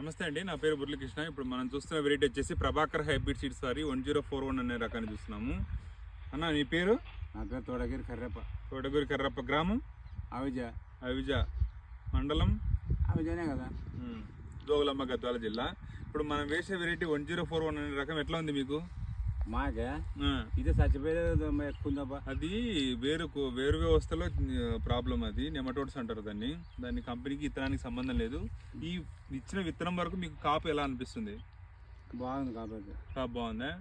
నమస్తే అండి, నా పేరు మురళీకృష్ణ. ఇప్పుడు మనం చూస్తున్న వెరైటీ వచ్చేసి ప్రభాకర్ హైబ్రిడ్ సీడ్స్ వారి 1041 అనే రకాన్ని చూస్తున్నాము. అన్న నీ పేరు? నా పేరు తోటగిరి కర్రప్ప. తోటగిరి కర్రప్ప. గ్రామం? అవిజ. మండలం అవిజనే కదా, జోగులమ్మ, గద్వాల జిల్లా. ఇప్పుడు మనం వేసే వెరైటీ 1041 అనే రకం ఎట్లా ఉంది మీకు? మాకే ఇది చచ్చిపోయేది ఎక్కువ ఉందబ్బా. అది వేరు వ్యవస్థలో ప్రాబ్లం. అది నెమటోడ్స్ అంటారు దాన్ని కంపెనీకి విత్తనానికి సంబంధం లేదు. ఈ ఇచ్చిన విత్తనం వరకు మీకు కాపు ఎలా అనిపిస్తుంది? బాగుంది కాబట్టి. కాపు బాగుందా?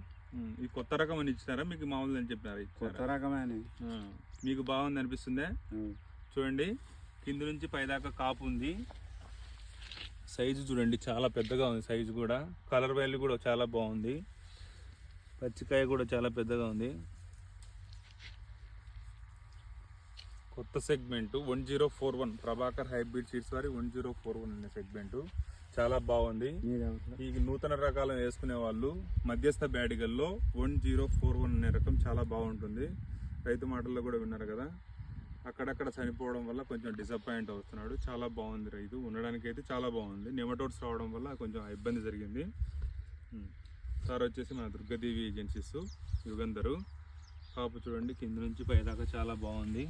ఈ కొత్త రకం అని ఇచ్చినారా మీకు మామూలు అని చెప్పినారా? కొత్త రకమే అని మీకు బాగుంది అనిపిస్తుందా? చూడండి, కింద నుంచి పైదాకా కాపు ఉంది. సైజు చూడండి, చాలా పెద్దగా ఉంది సైజు కూడా. కలర్ వాల్యూ కూడా చాలా బాగుంది. పచ్చికాయ కూడా చాలా పెద్దగా ఉంది. కొత్త సెగ్మెంటు 1041 ప్రభాకర్ హైబ్రిడ్ సీడ్స్ వారి 1041 అనే సెగ్మెంటు చాలా బాగుంది. ఈ నూతన రకాలను వేసుకునే వాళ్ళు మధ్యస్థ బ్యాడిగల్లో 1041 అనే రకం చాలా బాగుంటుంది. రైతు మాటల్లో కూడా విన్నారు కదా. అక్కడక్కడ చనిపోవడం వల్ల కొంచెం డిసప్పాయింట్ అవుతున్నాడు. చాలా బాగుంది రైతు ఉండడానికి అయితే చాలా బాగుంది. నెమటోడ్స్ రావడం వల్ల కొంచెం ఇబ్బంది జరిగింది. సార్ వచ్చేసి మన దుర్గాదేవి ఏజెన్సీస్ యుగంధరు. కాపు చూడండి, కింద నుంచి పైదాకా చాలా బాగుంది.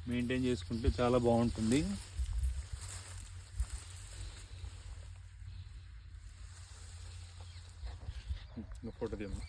మెయింటైన్ చేసుకుంటే చాలా బాగుంటుంది. ఫోటో తీయమ్మా.